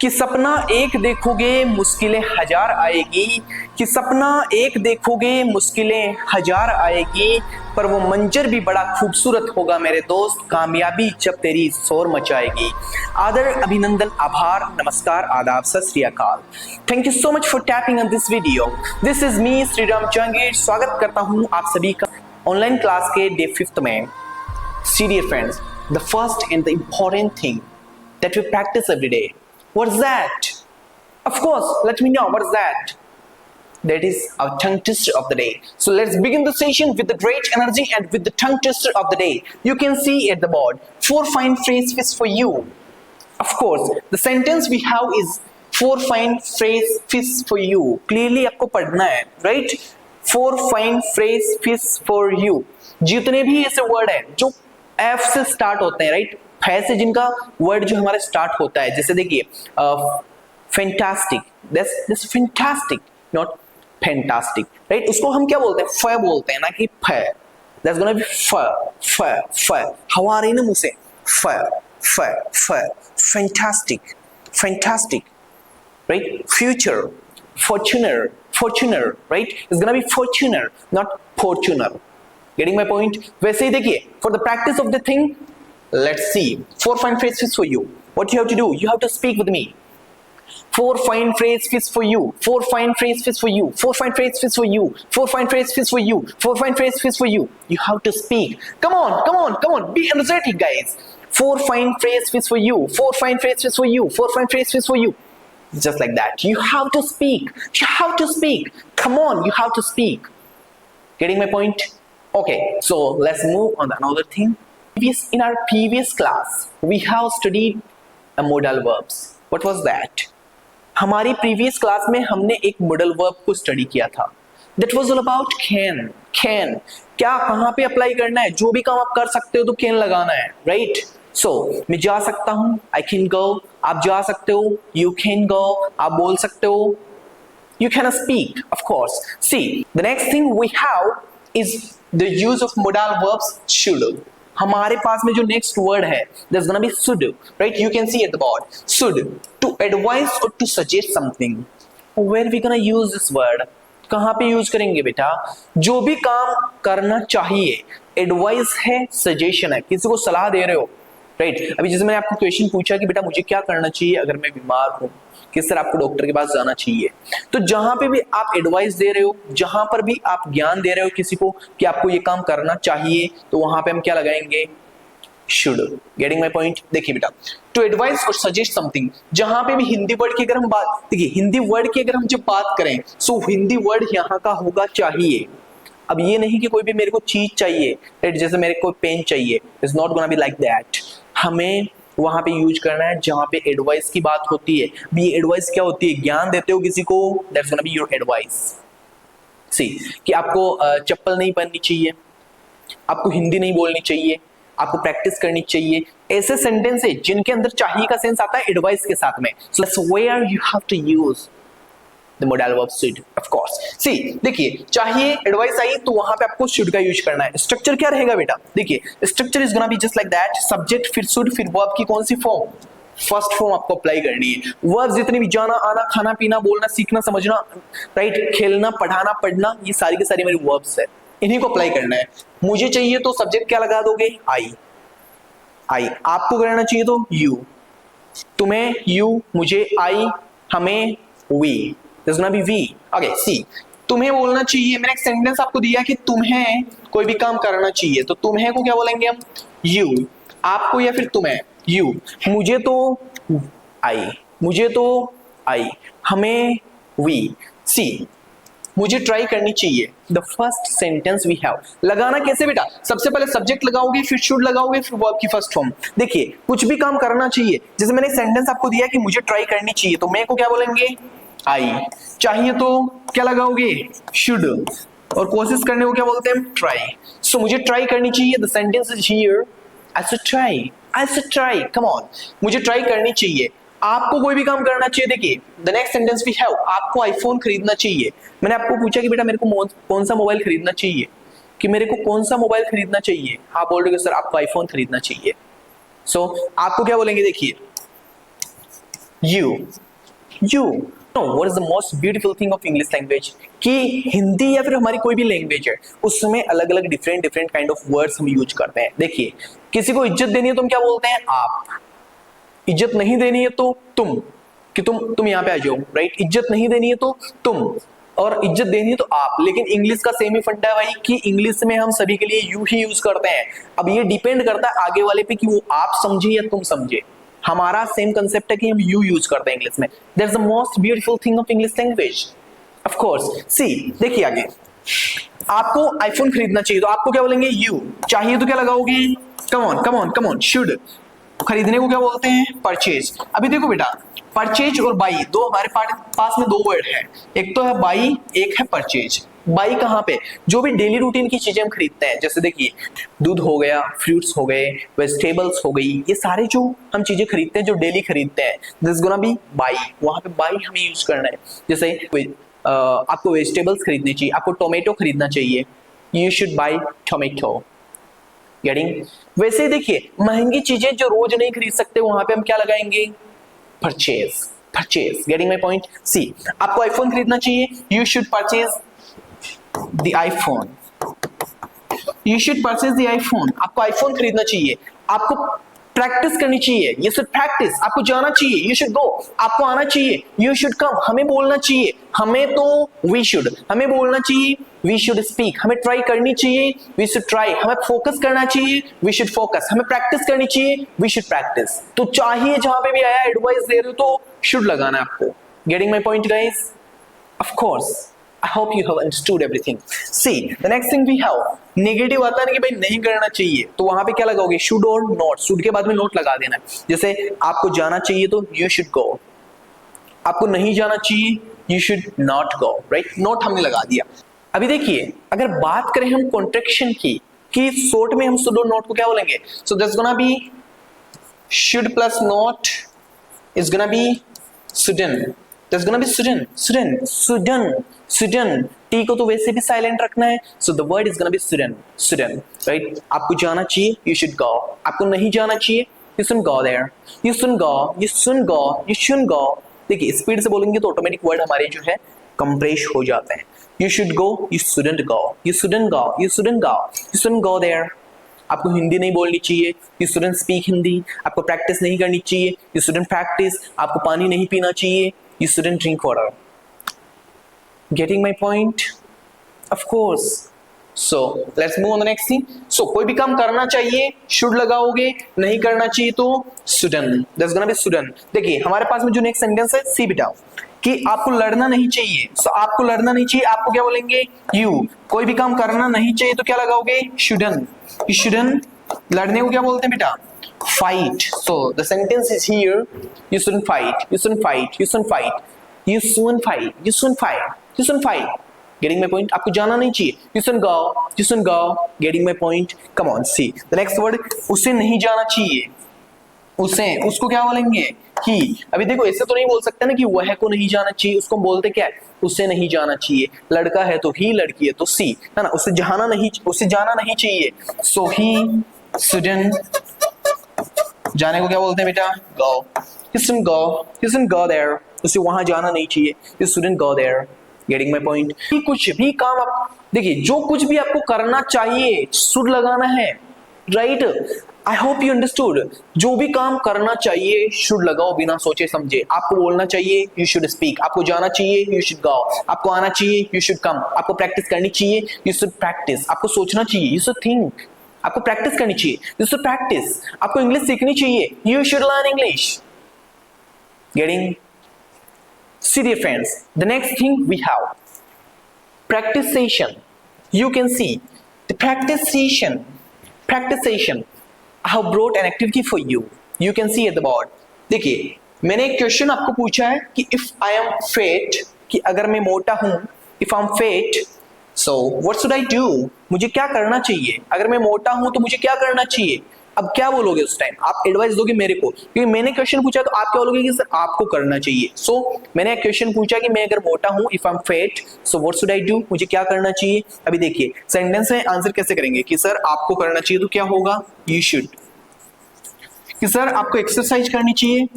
कि सपना एक देखोगे मुश्किलें हजार आएगी, कि सपना एक देखोगे मुश्किलें हजार आएगी, पर वो मंजर भी बड़ा खूबसूरत होगा मेरे दोस्त, कामयाबी जब तेरी शोर मचाएगी। आदर, अभिनंदन, आभार, नमस्कार, आदाब, सत श्री अकाल। Thank you so much for tapping on this video. This is me Shriram Jahangir. स्वागत करता हूँ आप सभी का ऑनलाइन क्लास के डे 5 में। See dear friends, the first and the important thing that we practice every day. What's that? Of course, let me know what's that. That is our tongue twister of the day. So let's begin the session with the great energy and with the tongue twister of the day. You can see at the board 4 fine phrases for you. Of course, the sentence we have is 4 fine phrases for you. Clearly आपको पढ़ना है, right? 4 fine phrases for you. जितने भी ऐसे word है जो F से start होते हैं, राइट, फै से जिनका वर्ड जो हमारा स्टार्ट होता है, जैसे देखिए fantastic, this fantastic, not fantastic, right, उसको हम क्या बोलते हैं, फ बोलते हैं ना कि फ, दैट्स गोना बी फ फ फ, हवा आ रही ना मुंह से, फ फ फ, fantastic fantastic, right, future, Fortuner Fortuner, right, it's gonna be Fortuner not Fortuner. Getting my point? वैसे ही देखिए, for the practice of the thing, let's see 4 fine phrases for you. What you have to do? You have to speak with me. 4 fine phrases for you. 4 fine phrases for you. 4 fine phrases for you. 4 fine phrases for you. 4 fine phrases for you. You have to speak. Come on, come on, come on. Be energetic, guys. 4 fine phrases for you. 4 fine phrases for you. 4 fine phrases for you. Just like that. You have to speak. You have to speak. Come on, you have to speak. Getting my point? Okay, so let's move on to another thing. In our previous class, we have studied a modal verbs. What was that? हमारी previous class में हमने एक modal verb को study किया था. That was all about can. Can. क्या कहाँ पे apply करना है? जो भी काम आप कर सकते हो तो can लगाना है, right? So मैं जा सकता हूँ, I can go. आप जा सकते हो, you can go. आप बोल सकते हो, you can speak, of course. See, the next thing we have is the use of modal verbs should. हमारे पास में जो next word है, there's gonna be should, right? You can see at the board. Should, to advise or to suggest something. Where we gonna use this word? कहाँ पे use करेंगे बेटा? जो भी काम करना चाहिए, advice है, suggestion है, किसी को सलाह दे रहे हो, राइट? अभी जैसे मैंने आपको क्वेश्चन पूछा कि बेटा मुझे क्या करना चाहिए अगर मैं बीमार हूँ, किस तरह आपको डॉक्टर के पास जाना चाहिए, तो जहां पे भी आप एडवाइस दे रहे हो, जहां पर भी आप ज्ञान दे रहे हो किसी को कि आपको ये काम करना चाहिए, तो वहां पे हम क्या लगाएंगे? शुड। Getting my point? देखिए बेटा, टू एडवाइस और सजेस्ट समथिंग, जहां पे भी हिंदी वर्ड की अगर हम बात, देखिए हिंदी वर्ड की अगर हम जब बात करें, सो हिंदी वर्ड यहाँ का होगा चाहिए। अब ये नहीं कि कोई भी मेरे को चीज चाहिए, राइट, जैसे मेरे को पेन चाहिए, it's not gonna be like that. हमें वहां पे यूज करना है जहां पे एडवाइस की बात होती है। भी एडवाइस क्या होती है? ज्ञान देते हो किसी को, that's gonna be your advice. See कि आपको चप्पल नहीं पहननी चाहिए, आपको हिंदी नहीं बोलनी चाहिए, आपको प्रैक्टिस करनी चाहिए, ऐसे सेंटेंस है जिनके अंदर चाहिए का सेंस आता है एडवाइस के साथ में। So let's where you have to use the modal verb should, of course. See, देखिए चाहिए एडवाइस आई तो वहां पे आपको should का यूज करना है। स्ट्रक्चर क्या रहेगा बेटा? देखिए structure is gonna be just like that, subject फिर should फिर वर्ब की कौन सी फॉर्म? फर्स्ट फॉर्म आपको अप्लाई करनी है। वर्ब जितने भी जाना आना खाना पीना बोलना सीखना समझना, राइट, खेलना पढ़ाना पढ़ना, ये सारी की सारी मेरी वर्ब्स है, इन्हीं को अप्लाई करना है। मुझे चाहिए तो सब्जेक्ट क्या लगा दोगे? आई। आई। आपको करना चाहिए तो यू, तुम्हें यू, मुझे आई, हमें we, there's gonna be we. Okay, see, तुम्हें बोलना चाहिए, मैंने एक सेंटेंस आपको दिया कि तुम्हें कोई भी काम करना चाहिए, तो तुम्हें को क्या बोलेंगे हम? यू। आपको या फिर तुम्हें? यू। मुझे तो आई, मुझे तो आई, हमें वी। सी, मुझे ट्राई करनी चाहिए, the first sentence we have. लगाना कैसे बेटा? सबसे पहले सब्जेक्ट लगाओगे, फिर शुड लगाओगे, फिर वर्ब की फर्स्ट फॉर्म। देखिए कुछ भी काम करना चाहिए, जैसे मैंने सेंटेंस आपको दिया कि मुझे ट्राई करनी चाहिए, तो मैं को क्या बोलेंगे? आई। चाहिए तो क्या लगाओगे? शुड। और कोशिश करने को क्या बोलते हैं? ट्राई। सो मुझे ट्राई करनी चाहिए, the sentence is here, I should try, I should try, come on, मुझे ट्राई करनी चाहिए। आपको कोई भी काम करना चाहिए, देखिए the next sentence we have, आपको आईफोन खरीदना चाहिए। मैंने आपको पूछा कि बेटा मेरे को कौन सा मोबाइल खरीदना चाहिए, कि मेरे को कौन सा मोबाइल खरीदना चाहिए, आप बोल रहे हो सर आपको आईफोन खरीदना चाहिए। सो आपको क्या बोलेंगे? देखिए you know what is the most beautiful thing of English language, कि हिंदी या फिर हमारी कोई भी लैंग्वेज है उसमें अलग अलग डिफरेंट काइंड ऑफ वर्ड्स हम यूज करते हैं। देखिए, किसी को इज्जत देनी है तो हम क्या बोलते हैं? आप। इज्जत नहीं देनी है तो तुम, कि तुम यहाँ पे आ जाओ, राइट। इज्जत नहीं देनी है तो तुम, और इज्जत देनी है तो आप। लेकिन इंग्लिश का सेम ही फंडा है भाई, कि इंग्लिश में हम सभी के लिए यू ही यूज करते हैं। अब ये डिपेंड करता है आगे वाले पे कि वो आप समझे या तुम समझे। हमारा सेम कंसेप्ट है कि हम यू यूज करते हैं इंग्लिश में। That's the most beautiful thing of English language. Of course, see देखिए आगे, आपको आईफोन खरीदना चाहिए तो आपको क्या बोलेंगे? यू। चाहिए तो क्या लगाओगे? Come on, should. खरीदने को क्या बोलते हैं? परचेज। अभी देखो बेटा, परचेज और बाई दो हमारे पास में दो वर्ड है, एक तो है बाई, एक है परचेज। बाई कहाँ पे? जो भी डेली रूटीन की चीजें हम खरीदते हैं, जैसे देखिए दूध हो गया, फ्रूट्स हो गए, वेजिटेबल्स हो गई, ये सारे जो हम चीजें खरीदते हैं, जो डेली खरीदते हैं, दिस गोना बी बाई। वहां पे बाई हमें यूज करना है। जैसे आपको वेजिटेबल्स खरीदनी चाहिए, आपको टोमेटो खरीदना चाहिए, you should by tomato. Getting? वैसे देखिए, महंगी चीजें जो रोज नहीं खरीद सकते, वहां पे हम क्या लगाएंगे? Purchase. Getting my point? See, आपको आईफोन खरीदना चाहिए, you should purchase the iPhone. You should purchase the iPhone. आपको आईफोन खरीदना चाहिए, आपको प्रैक्टिस करनी चाहिए, यू शुड प्रैक्टिस। आपको जाना चाहिए, यू शुड गो। आपको आना चाहिए, यू शुड कम। हमें बोलना चाहिए, हमें तो वी शुड। हमें बोलना चाहिए, वी शुड स्पीक। हमें ट्राई करनी चाहिए, वी शुड ट्राई। हमें फोकस करना चाहिए, वी शुड फोकस। हमें प्रैक्टिस करनी चाहिए, वी शुड प्रैक्टिस। तो चाहिए जहां पे भी आया एडवाइस दे रहे हो तो शुड लगाना है आपको। Getting my point guys? Of course, I hope you have understood everything. See, the next thing we have, negative आता है ना कि भाई नहीं करना चाहिए, तो वहां पे क्या लगाओगे? शुड और नॉट। शुड के बाद में नॉट लगा देना है। जैसे आपको जाना चाहिए तो you should go, आपको नहीं जाना चाहिए you should not go, right? Not हमने लगा दिया। अभी देखिए, अगर बात करें हम कॉन्ट्रैक्शन की, कि शॉर्ट में हम शुड और नॉट को क्या बोलेंगे? So that's gonna be should plus not is gonna be shouldn't. That's gonna be shouldn't. T को तो वैसे भी साइलेंट रखना है, so the word is gonna be shouldn't, right? आपको जाना चाहिए, you should go. आपको नहीं जाना चाहिए, you shouldn't go there. You shouldn't go. देखिए, स्पीड से बोलेंगे तो ऑटोमेटिक वर्ड हमारे जो है कंप्रेस हो जाते हैं। You should go, you shouldn't go. You shouldn't go there. आपको हिंदी नहीं बोलनी चाहिए, you shouldn't speak हिंदी। आपको प्रैक्टिस नहीं करनी चाहिए, you shouldn't practice। आपको पानी नहीं पीना चाहिए, you shouldn't drink water. Getting my point? Of course. So let's move on the next thing. So कोई भी काम करना चाहिए should लगाओगे, नहीं करना चाहिए तो shouldn't. That's gonna be shouldn't. देखिए, हमारे पास में जो नेक्स्ट सेंटेंस है, सी बेटा, कि आपको लड़ना नहीं चाहिए। So आपको लड़ना नहीं चाहिए, आपको क्या बोलेंगे? you। कोई भी काम करना नहीं चाहिए तो क्या लगाओगे? shouldn't. You shouldn't। लड़ने को क्या बोलते हैं बेटा? fight. So the sentence is here, you shouldn't fight, you shouldn't fight, you shouldn't fight, you shouldn't fight, you shouldn't fight, you shouldn't fight. Getting my point? आपको जाना नहीं चाहिए, you shouldn't go, you shouldn't go. Getting my point? Come on, see the next word, उसे नहीं जाना चाहिए। उसको क्या बोलेंगे? ही। अभी देखो, ऐसे तो नहीं बोल सकते ना कि वह को नहीं जाना चाहिए, उसको बोलते क्या है? उसे नहीं जाना चाहिए। लड़का है तो ही, लड़की है तो सी, है ना? उसे जाना नहीं चाहिए, सो ही shouldn't। जाने को क्या बोलते हैं बेटा? go। he shouldn't go there। उसे वहां जाना नहीं चाहिए, he shouldn't go there। Getting my point? कुछ भी काम आप देखिए, जो कुछ भी आपको करना चाहिए should लगाना है, right? I hope you understood. जो भी काम करना चाहिए should लगाओ बिना सोचे समझे। आपको बोलना चाहिए, you should speak। आपको जाना चाहिए, you should go। आपको आना चाहिए, you should come। आपको प्रैक्टिस करनी चाहिए, you should practice। आपको सोचना चाहिए, you should think। आपको प्रैक्टिस करनी चाहिए, you should practice। आपको इंग्लिश सीखनी चाहिए, you should learn English। Getting? See dear friends, the next thing we have practice session. You can see the practice session. I have brought an activity for you. You can see at the board. देखिए, मैंने एक question आपको पूछा है कि if I am fat, कि अगर मैं मोटा हूं, if I'm fat, so what should I do? मुझे क्या करना चाहिए? अगर मैं मोटा हूं तो मुझे क्या करना चाहिए? अब क्या बोलोगे उस टाइम? आप एडवाइस दोगे मेरे को, क्योंकि मैंने क्वेश्चन पूछा तो आप क्या बोलोगे कि सर आपको करना चाहिए। सो मैंने एक क्वेश्चन पूछा कि मैं अगर मोटा हूं, if I am fat, so what should I do? मुझे क्या करना चाहिए? अभी देखिए, सेंटेंस में आंसर कैसे करेंगे कि सर आपको करना चाहिए तो क्या होगा? You should. कि सर आपको एक्सरसाइज करनी चाहिए,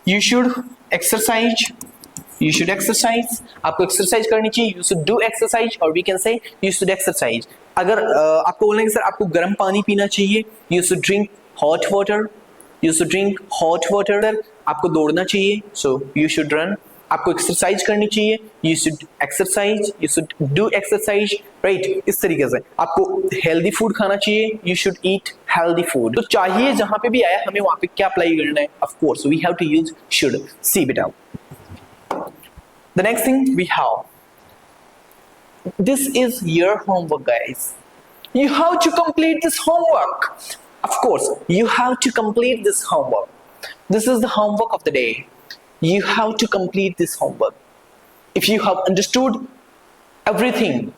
You should exercise. You should exercise. आपको एक्सरसाइज करनी चाहिए. You should do exercise, or we can say you should exercise. अगर आपको बोलना है कि सर आपको गर्म पानी पीना चाहिए, you should drink hot water. You should drink hot water. आपको दौड़ना चाहिए, so you should run. आपको एक्सरसाइज करनी चाहिए, you should exercise. You should do exercise, right? इस तरीके से आपको हेल्दी फूड खाना चाहिए, you should eat healthy food. तो चाहिए जहां पे भी आया हमें वहां पे क्या अप्लाई करना है? Of course, we have to use should. See बेटा. The next thing we have. This is your homework, guys. You have to complete this homework. Of course, you have to complete this homework. This is the homework of the day. You have to complete this homework. If you have understood everything,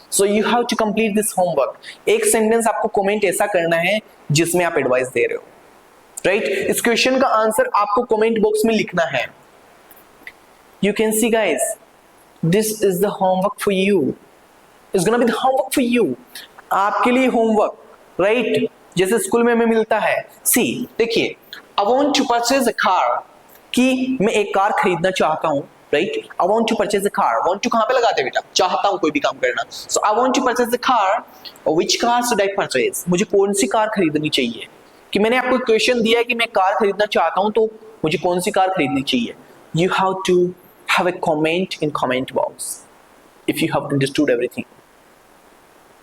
so you have to complete this homework. एक sentence आपको comment ऐसा करना है जिसमें आप advice दे रहे हो, right? इस क्वेश्चन का आंसर आपको कमेंट बॉक्स में लिखना है. You can see, guys, this is the homework for you. It's gonna be the homework for you. आपके लिए होमवर्क, राइट? जैसे स्कूल में हमें मिलता है. सी देखिए, I want to purchase a car. कि मैं एक कार खरीदना चाहता हूँ, right? I want to purchase a car. Want to कहाँ पे लगाते हैं बेटा? चाहता हूँ कोई भी काम करना. So I want to purchase a car. Which car should I purchase? मुझे कौन सी कार खरीदनी चाहिए? कि मैंने आपको क्वेश्चन दिया है कि मैं कार खरीदना चाहता हूँ, तो मुझे कौन सी कार खरीदनी चाहिए? You have to have a comment in comment box if you have understood everything.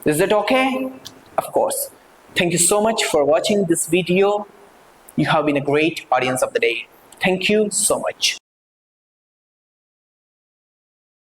Is that okay? Of course. Thank you so much for watching this video. You have been a great audience of the day. Thank you so much.